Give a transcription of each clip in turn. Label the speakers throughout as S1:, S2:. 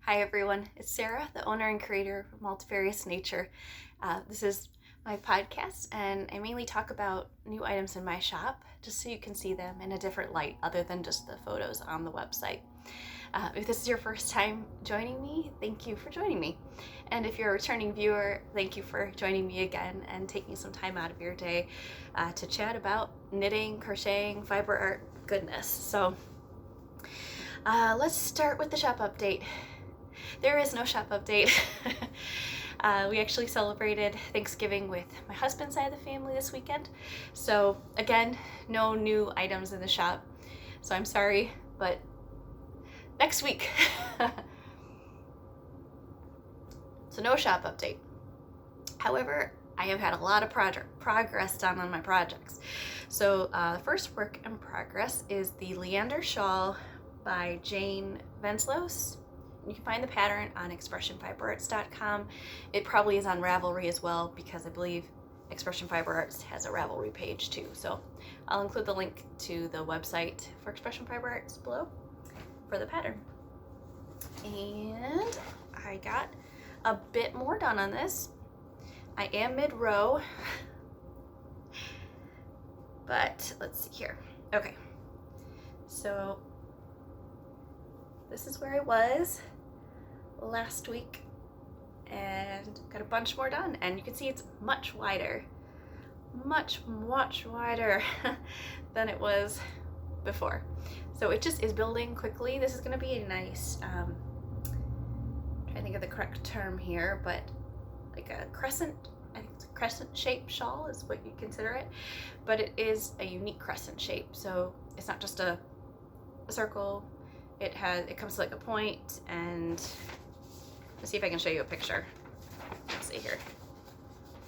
S1: Hi everyone, it's Sarah, the owner and creator of Multifarious Nature. This is my podcast, and I mainly talk about new items in my shop just so you can see them in a different light other than just the photos on the website. If this is your first time joining me, thank you for joining me. And if you're a returning viewer, thank you for joining me again and taking some time out of your day to chat about knitting, crocheting, fiber art goodness. So let's start with the shop update. There is no shop update. We actually celebrated Thanksgiving with my husband's side of the family this weekend. So again, no new items in the shop. So I'm sorry, but next week. So no shop update. However, I have had a lot of progress done on my projects. So the first work in progress is the Leander Shawl by Jane Venslos. You can find the pattern on expressionfiberarts.com. It probably is on Ravelry as well because I believe Expression Fiber Arts has a Ravelry page too. So I'll include the link to the website for Expression Fiber Arts below for the pattern. And I got a bit more done on this. I am mid-row, but let's see here. Okay, so this is where I was last week and got a bunch more done, and you can see it's much wider than it was before. So it just is building quickly. This is going to be a nice I'm trying to think of the correct term here, but like a crescent, I think it's a crescent shaped shawl is what you consider it, but it is a unique crescent shape. So it's not just a circle. It comes to like a point, and let's see if I can show you a picture. Let's see here.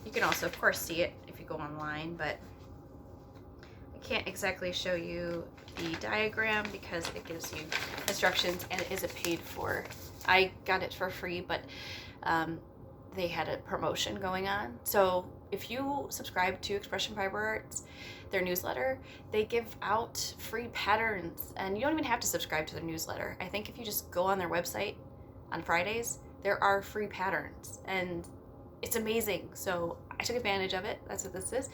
S1: You can also, of course, see it if you go online, but I can't exactly show you the diagram because it gives you instructions, and it is a paid for. I got it for free, but they had a promotion going on. So if you subscribe to Expression Fiber Arts, their newsletter, they give out free patterns, and you don't even have to subscribe to their newsletter. I think if you just go on their website on Fridays, there are free patterns, and it's amazing. So I took advantage of it. That's what this is.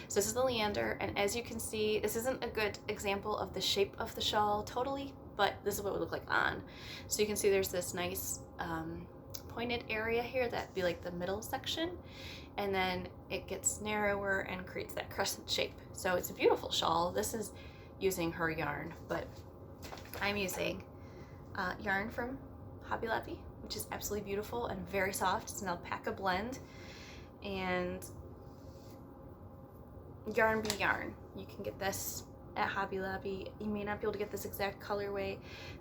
S1: So this is the Leander, and as you can see, this isn't a good example of the shape of the shawl totally, but this is what it would look like on. So you can see there's this nice pointed area here that'd be like the middle section, and then it gets narrower and creates that crescent shape. So it's a beautiful shawl. This is using her yarn, but I'm using yarn from Hobby Lobby, which is absolutely beautiful and very soft. It's an alpaca blend, and Yarn Bee yarn. You can get this at Hobby Lobby. You may not be able to get this exact colorway,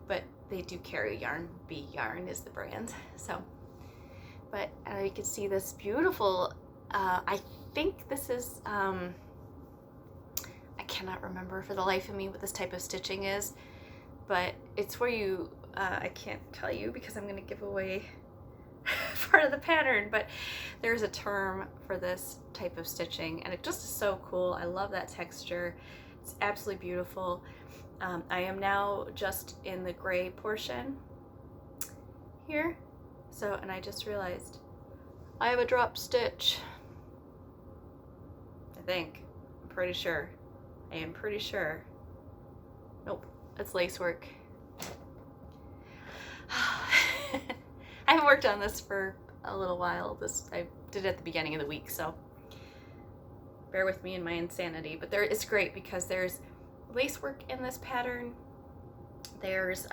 S1: but they do carry Yarn Bee yarn is the brand. So, but you can see this beautiful, I think this is, I cannot remember for the life of me what this type of stitching is, but it's where you, I can't tell you because I'm going to give away part of the pattern, but there's a term for this type of stitching, and it just is so cool. I love that texture. It's absolutely beautiful. I am now just in the gray portion here. So, and I just realized I have a drop stitch. I think. I'm pretty sure. I am pretty sure. Nope, it's lace work. I haven't worked on this for a little while. I did it at the beginning of the week, so bear with me in my insanity. But it's great because there's lace work in this pattern. There's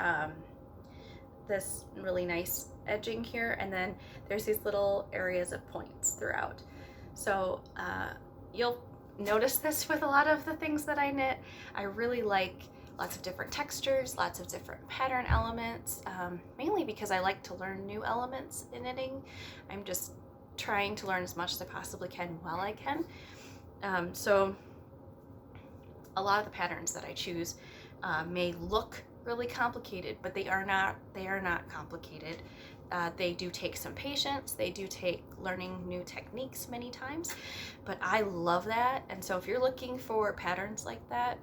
S1: this really nice edging here, and then there's these little areas of points throughout. So you'll notice this with a lot of the things that I knit. I really like lots of different textures, lots of different pattern elements, mainly because I like to learn new elements in knitting. I'm just trying to learn as much as I possibly can while I can. So a lot of the patterns that I choose may look really complicated, but they are not complicated. They do take some patience. They do take learning new techniques many times, but I love that. And so if you're looking for patterns like that,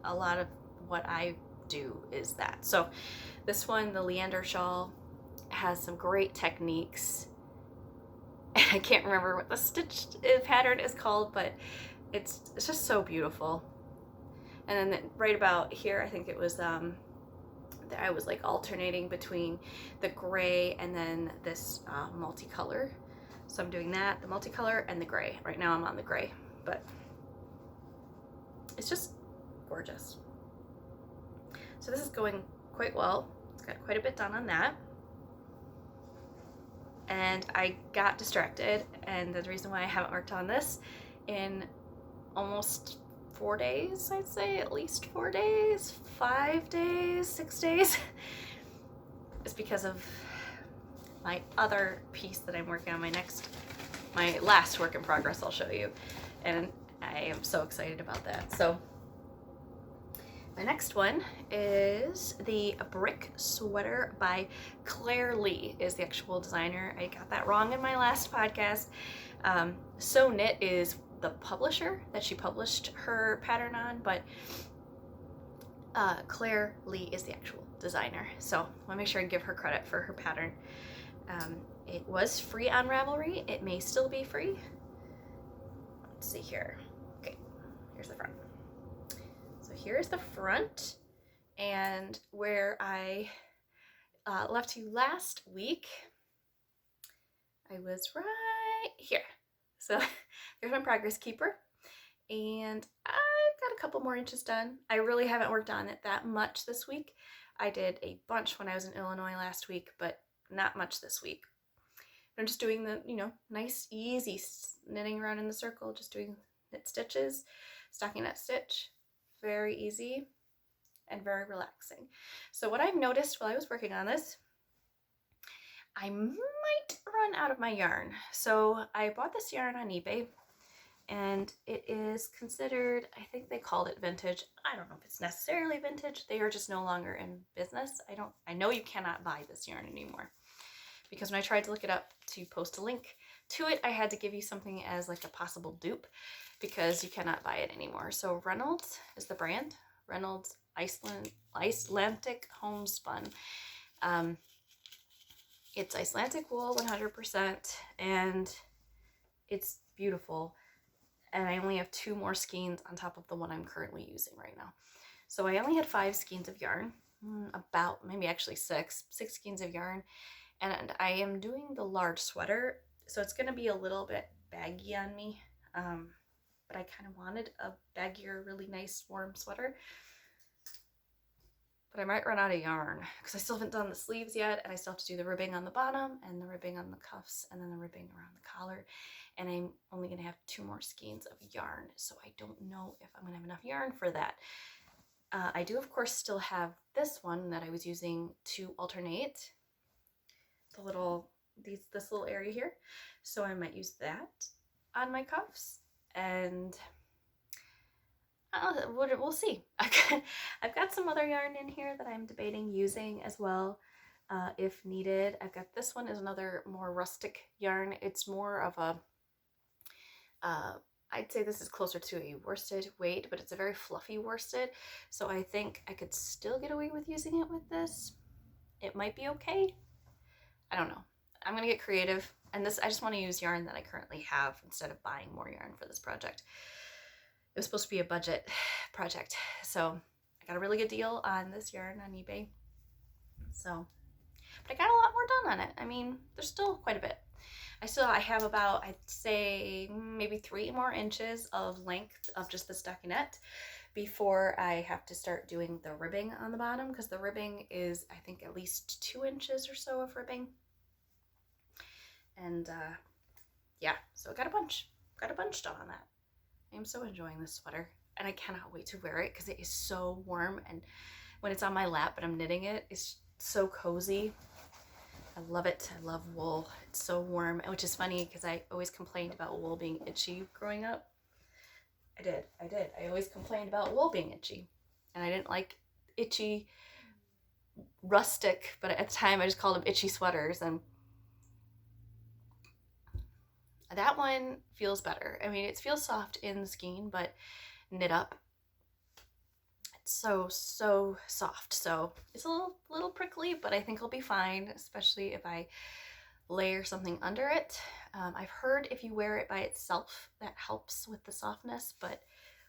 S1: a lot of what I do is that. So This one, the Leander Shawl, has some great techniques. I can't remember what the stitch pattern is called, but it's just so beautiful. And then right about here, I think it was I was like alternating between the gray and then this multicolor. So I'm doing that, the multicolor and the gray. Right now I'm on the gray, but it's just gorgeous. So this is going quite well. It's got quite a bit done on that. And I got distracted, and the reason why I haven't worked on this in almost 4 days, I'd say, at least 4 days, 5 days, 6 days, is because of my other piece that I'm working on, my last work in progress I'll show you. And I am so excited about that. So my next one is the Brick Sweater by Claire Lee is the actual designer. I got that wrong in my last podcast. So Knit is the publisher that she published her pattern on, but Claire Lee is the actual designer. So I want to make sure I give her credit for her pattern. It was free on Ravelry. It may still be free. Let's see here. Okay, here's the front. So here's the front, and where I left you last week, I was right here. So there's my progress keeper, and I've got a couple more inches done. I really haven't worked on it that much this week. I did a bunch when I was in Illinois last week, but not much this week. I'm just doing the, nice, easy knitting around in the circle, just doing knit stitches, stockinette stitch. Very easy and very relaxing. So what I've noticed while I was working on this, I might run out of my yarn. So I bought this yarn on eBay, and it is considered, I think they called it vintage. I don't know if it's necessarily vintage. They are just no longer in business. I know you cannot buy this yarn anymore, because when I tried to look it up to post a link to it, I had to give you something as like a possible dupe, because you cannot buy it anymore. So Reynolds is the brand. Reynolds Icelandic Homespun. It's Icelandic wool 100%, and it's beautiful. And I only have 2 more skeins on top of the one I'm currently using right now. So I only had 5 skeins of yarn, about maybe actually 6 skeins of yarn. And I am doing the large sweater, so it's going to be a little bit baggy on me. But I kind of wanted a baggier, really nice, warm sweater. But I might run out of yarn because I still haven't done the sleeves yet, and I still have to do the ribbing on the bottom and the ribbing on the cuffs and then the ribbing around the collar. And I'm only going to have 2 more skeins of yarn, so I don't know if I'm going to have enough yarn for that. I do, of course, still have this one that I was using to alternate this little area here. So I might use that on my cuffs. And we'll see. I've got some other yarn in here that I'm debating using as well, if needed. I've got this one is another more rustic yarn. It's more of a, I'd say this is closer to a worsted weight, but it's a very fluffy worsted. So I think I could still get away with using it with this. It might be okay. I don't know. I'm gonna get creative. And this, I just want to use yarn that I currently have instead of buying more yarn for this project. It was supposed to be a budget project, so I got a really good deal on this yarn on eBay. So, but I got a lot more done on it. I mean, there's still quite a bit. I have about, I'd say, maybe 3 more inches of length of just the stockinette before I have to start doing the ribbing on the bottom, because the ribbing is, I think, at least 2 inches or so of ribbing. And yeah, so I got a bunch done on that. I'm so enjoying this sweater, and I cannot wait to wear it because it is so warm, and when it's on my lap and I'm knitting it, it's so cozy. I love it. I love wool. It's so warm, which is funny because I always complained about wool being itchy growing up. I did. I always complained about wool being itchy, and I didn't like itchy rustic, but at the time I just called them itchy sweaters, and that one feels better. I mean, it feels soft in the skein, but knit up, so soft. So it's a little prickly, but I think it'll be fine, especially if I layer something under it. I've heard if you wear it by itself, that helps with the softness, but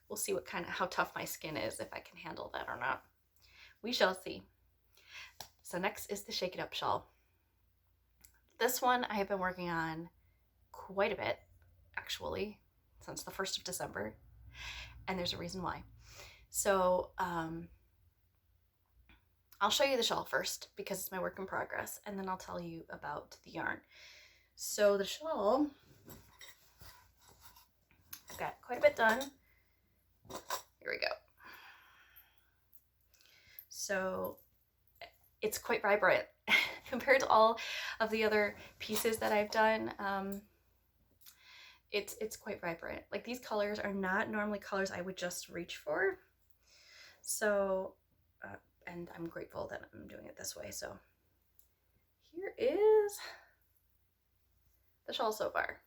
S1: we'll see how tough my skin is, if I can handle that or not. We shall see. So next is the Shake It Up Shawl. This one I have been working on quite a bit, actually, since the 1st of December, and there's a reason why. So I'll show you the shawl first because it's my work in progress, and then I'll tell you about the yarn. So the shawl, I've got quite a bit done. Here we go. So it's quite vibrant compared to all of the other pieces that I've done. It's quite vibrant. Like, these colors are not normally colors I would just reach for. So, and I'm grateful that I'm doing it this way. So here is the shawl so far.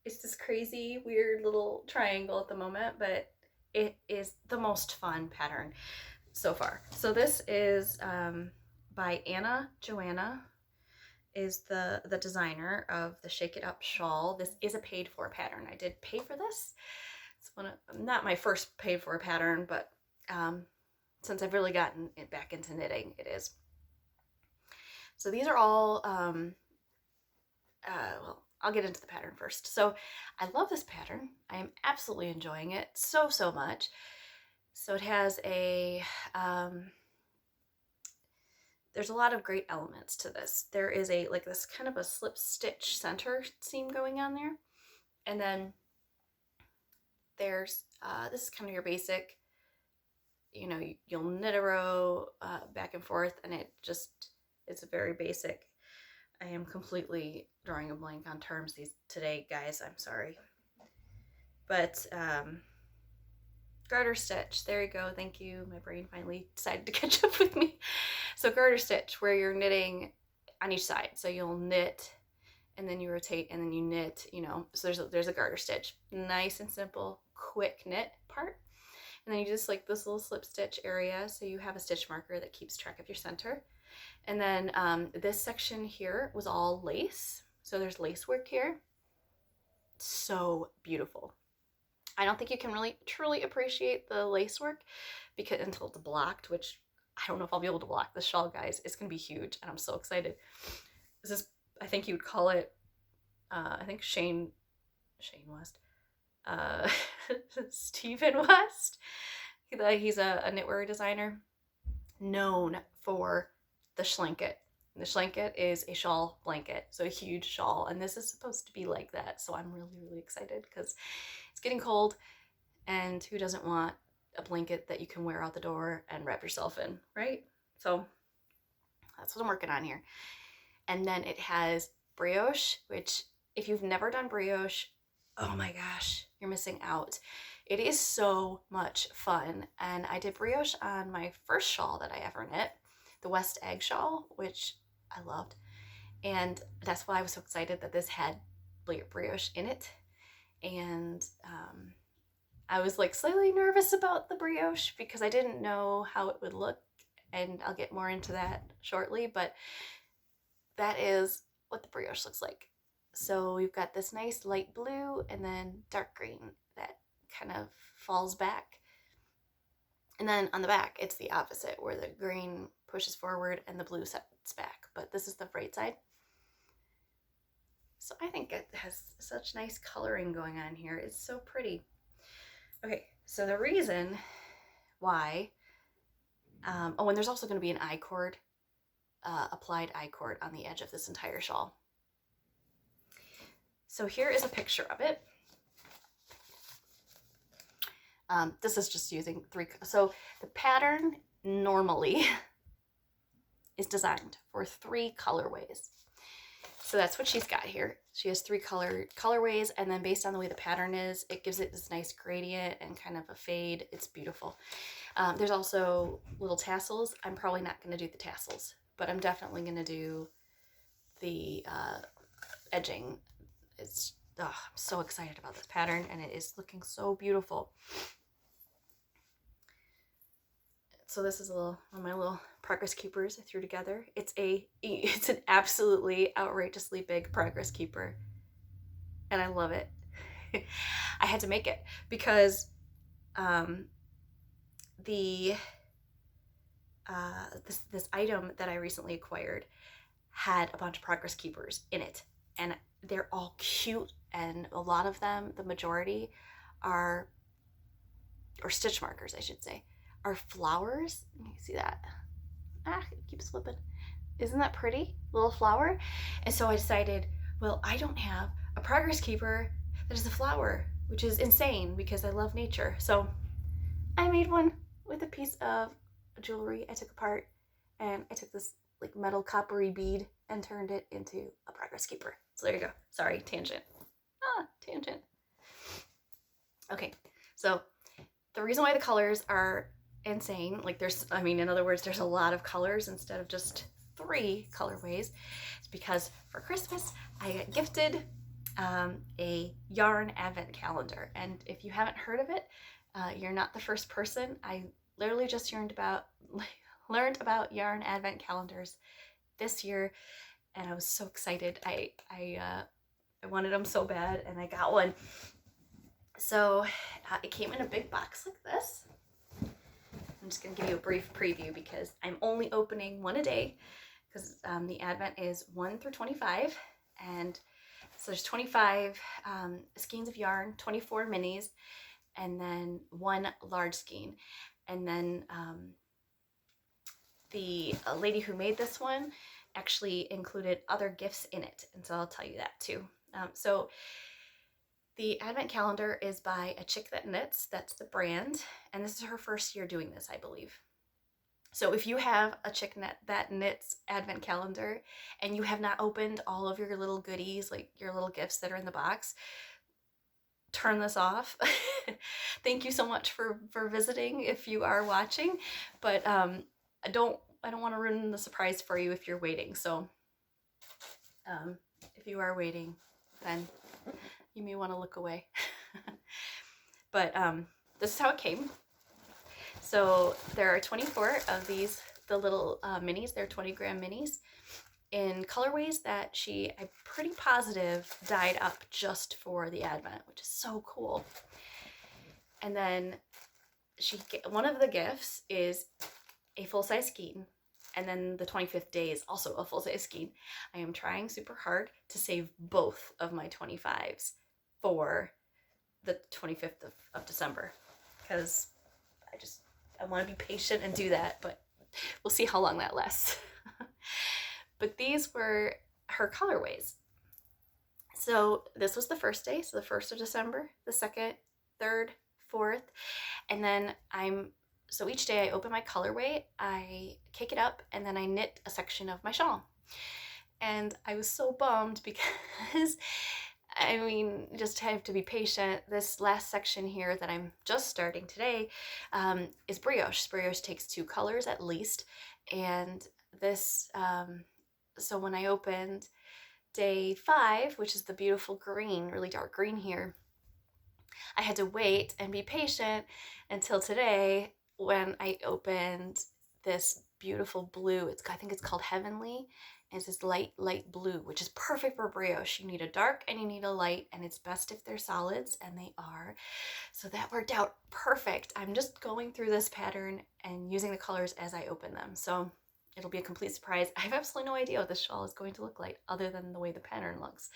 S1: It's this crazy, weird little triangle at the moment, but it is the most fun pattern so far. So this is by Anna Joanna, is the designer of the Shake It Up Shawl. This is a paid for pattern. I did pay for this. It's not my first paid for pattern, but since I've really gotten it back into knitting, it is. So these are all, well, I'll get into the pattern first. So I love this pattern. I am absolutely enjoying it so much. So it has a, there's a lot of great elements to this. There is like this kind of a slip stitch center seam going on there. And then there's, this is kind of your basic, you know, you'll knit a row back and forth, and it's a very basic. I am completely drawing a blank on terms today, guys. I'm sorry. But garter stitch, there you go. Thank you. My brain finally decided to catch up with me. So garter stitch, where you're knitting on each side. So you'll knit and then you rotate and then you knit, you know. So there's a garter stitch. Nice and simple, quick knit part. And then you just like this little slip stitch area, so you have a stitch marker that keeps track of your center. And then this section here was all lace. So there's lace work here. So beautiful. I don't think you can really truly appreciate the lace work until it's blocked, which I don't know if I'll be able to block this shawl, guys. It's gonna be huge, and I'm so excited. This is, I think you would call it, I think Shane West, Stephen West. He's a knitwear designer known for the schlanket. The schlanket is a shawl blanket, so a huge shawl, and this is supposed to be like that. So I'm really excited because it's getting cold, and who doesn't want a blanket that you can wear out the door and wrap yourself in, right? So that's what I'm working on here. And then it has brioche, which if you've never done brioche, oh my gosh, you're missing out. It is so much fun. And I did brioche on my first shawl that I ever knit, the West Egg shawl, which I loved. And that's why I was so excited that this had brioche in it. And I was like slightly nervous about the brioche because I didn't know how it would look, and I'll get more into that shortly, but that is what the brioche looks like. So we've got this nice light blue and then dark green that kind of falls back. And then on the back, it's the opposite, where the green pushes forward and the blue sets back, but this is the right side. So I think it has such nice coloring going on here. It's so pretty. Okay, so the reason why, oh, and there's also going to be an I-cord, applied I-cord on the edge of this entire shawl. So here is a picture of it. This is just using so the pattern normally is designed for 3 colorways. So that's what she's got here. She has 3 colorways, and then based on the way the pattern is, it gives it this nice gradient and kind of a fade. It's beautiful. There's also little tassels. I'm probably not going to do the tassels, but I'm definitely going to do the edging. I'm so excited about this pattern, and it is looking so beautiful. so this is one of my little progress keepers I threw together. It's an absolutely outrageously big progress keeper, and I love it. I had to make it because this item that I recently acquired had a bunch of progress keepers in it, and they're all cute, and a lot of them, the majority, are, or stitch markers I should say, are flowers. You see that? It keeps slipping. Isn't that pretty? Little flower. And so I decided, well, I don't have a progress keeper that is a flower, which is insane because I love nature. So I made one with a piece of jewelry I took apart, and I took this like metal coppery bead and turned it into a progress keeper. So there you go. Sorry, tangent. Tangent. Okay, so the reason why the colors are insane, like in other words, there's a lot of colors instead of just 3 colorways, is because for Christmas I got gifted a yarn advent calendar. And if you haven't heard of it, you're not the first person. I literally just learned about yarn advent calendars this year, and I was so excited. I wanted them so bad, and I got one. So it came in a big box like this. I'm just going to give you a brief preview because I'm only opening one a day, because the advent is 1 through 25, and so there's 25 skeins of yarn, 24 minis, and then 1 large skein. And then the lady who made this one actually included other gifts in it, and so I'll tell you that too. So the advent calendar is by A Chick That Knits. That's the brand, and this is her first year doing this, I believe. So if you have a Chick That Knits advent calendar and you have not opened all of your little goodies, like your little gifts that are in the box, turn this off. Thank you so much for visiting if you are watching, but I don't want to ruin the surprise for you if you're waiting. So if you are waiting, then you may want to look away. But this is how it came. So there are 24 of these, the little minis. They're 20-gram minis in colorways that I'm pretty positive dyed up just for the advent, which is so cool. And then one of the gifts is a full-size skein, and then the 25th day is also a full-size skein. I am trying super hard to save both of my 25s for the 25th of December, because I want to be patient and do that, but we'll see how long that lasts. But these were her colorways. So this was the first day, so the 1st of December, the 2nd, 3rd, 4th, and then so each day I open my colorway, I kick it up, and then I knit a section of my shawl. And I was so bummed because just have to be patient. This last section here that I'm just starting today is brioche. Brioche takes 2 colors at least, and this, so when I opened day 5, which is the beautiful green, really dark green here, I had to wait and be patient until today when I opened this beautiful blue. I think it's called Heavenly. It's this light blue, which is perfect for brioche. You need a dark and you need a light, and it's best if they're solids, and they are. So that worked out perfect. I'm just going through this pattern and using the colors as I open them. So it'll be a complete surprise. I have absolutely no idea what this shawl is going to look like other than the way the pattern looks.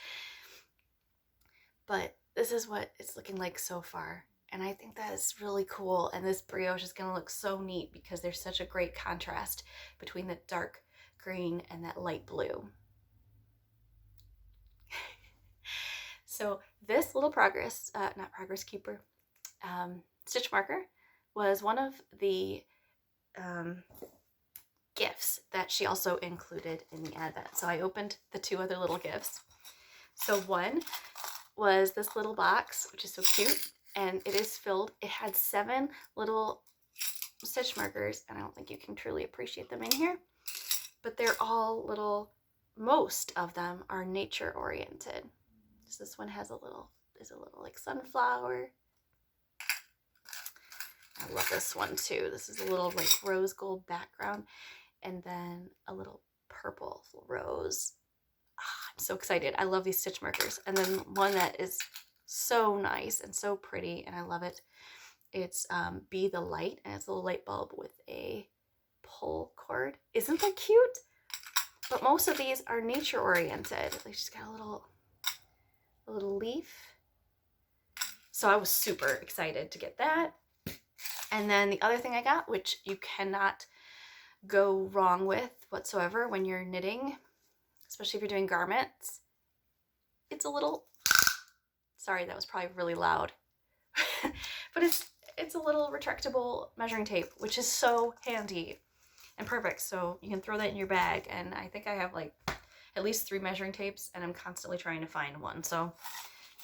S1: But this is what it's looking like so far. And I think that is really cool. And this brioche is going to look so neat because there's such a great contrast between the dark green and that light blue. So this little not progress keeper, stitch marker was one of the gifts that she also included in the advent. So I opened the 2 other little gifts. So one was this little box, which is so cute, and it is filled. It had 7 little stitch markers, and I don't think you can truly appreciate them in here, but they're all little, most of them are nature oriented. So this one has is a little like sunflower. I love this one too. This is a little like rose gold background and then a little purple rose. I'm so excited. I love these stitch markers. And then one that is so nice and so pretty, and I love it. It's Be the Light, and it's a little light bulb with a pull cord. Isn't that cute? But most of these are nature oriented. Like she's got a little leaf. So I was super excited to get that. And then the other thing I got, which you cannot go wrong with whatsoever when you're knitting, especially if you're doing garments, it's a little, sorry, that was probably really loud, but it's a little retractable measuring tape, which is so handy and perfect. So you can throw that in your bag, and I think I have like at least 3 measuring tapes, and I'm constantly trying to find one. So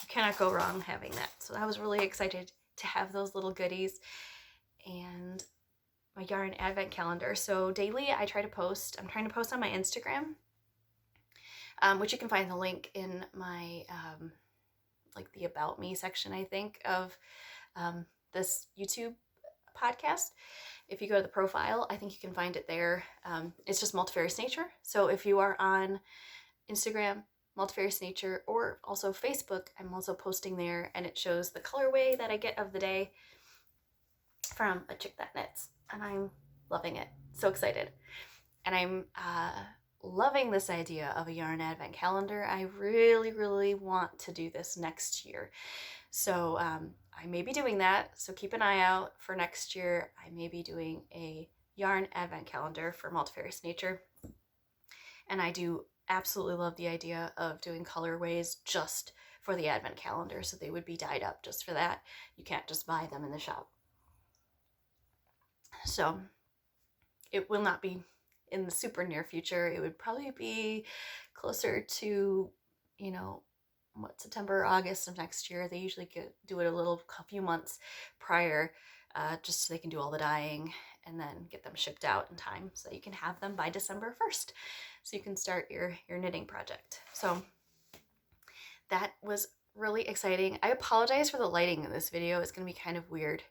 S1: you cannot go wrong having that. So I was really excited to have those little goodies. And my yarn advent calendar. So daily I try to post. I'm trying to post on my Instagram, which you can find the link in my like the About Me section, I think, of this YouTube podcast. If you go to the profile, I think you can find it there. It's just Multifarious Nature. So if you are on Instagram, Multifarious Nature, or also Facebook, I'm also posting there, and it shows the colorway that I get of the day from a chick that knits, and I'm loving it. So excited. And I'm loving this idea of a yarn advent calendar. I really want to do this next year. So I may be doing that. So keep an eye out for next year. I may be doing a yarn advent calendar for Multifarious Nature. And I do absolutely love the idea of doing colorways just for the advent calendar. So they would be dyed up just for that. You can't just buy them in the shop. So it will not be in the super near future. It would probably be closer to, you know, September or August of next year. They usually do it a few months prior, just so they can do all the dyeing and then get them shipped out in time so that you can have them by December 1st. So you can start your knitting project. So that was really exciting. I apologize for the lighting in this video. It's going to be kind of weird.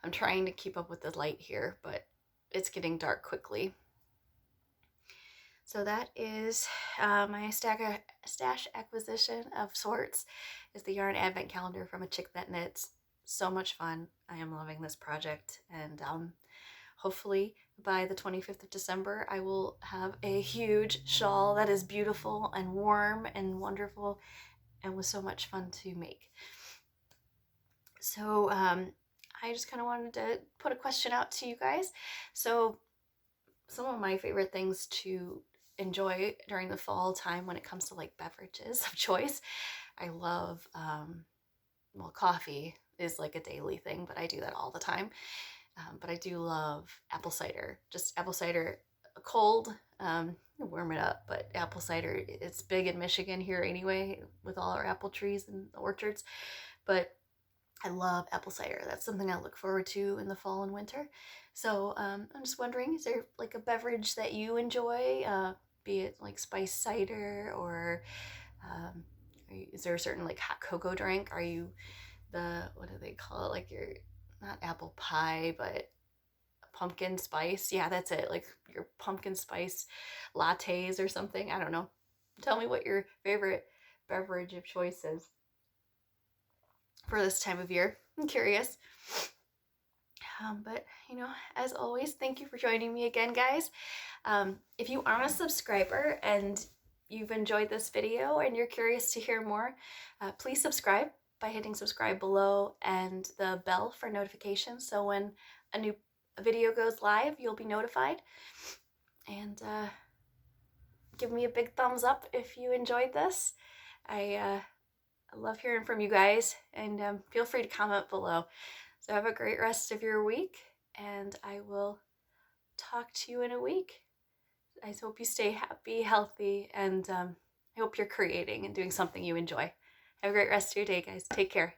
S1: I'm trying to keep up with the light here, but it's getting dark quickly. So that is my stash acquisition of sorts, is the yarn advent calendar from a chick that knits. So much fun. I am loving this project, and hopefully by the 25th of December I will have a huge shawl that is beautiful and warm and wonderful and was so much fun to make. So I just kind of wanted to put a question out to you guys. So some of my favorite things to enjoy during the fall time when it comes to like beverages of choice, I love, well, coffee is like a daily thing, but I do that all the time. But I do love apple cider, just apple cider cold, warm it up, but apple cider, it's big in Michigan here anyway, with all our apple trees and orchards, but I love apple cider. That's something I look forward to in the fall and winter. So I'm just wondering, is there like a beverage that you enjoy, be it like spiced cider, or is there a certain like hot cocoa drink? Are you what do they call it? Like your, not apple pie, but pumpkin spice. Yeah, that's it. Like your pumpkin spice lattes or something. I don't know. Tell me what your favorite beverage of choice is for this time of year. I'm curious. But, you know, as always, thank you for joining me again, guys. If you aren't a subscriber and you've enjoyed this video and you're curious to hear more, please subscribe by hitting subscribe below and the bell for notifications. So when a new video goes live, you'll be notified. And give me a big thumbs up if you enjoyed this. I love hearing from you guys, and feel free to comment below. So have a great rest of your week, and I will talk to you in a week. I hope you stay happy, healthy, and I hope you're creating and doing something you enjoy. Have a great rest of your day, guys. Take care.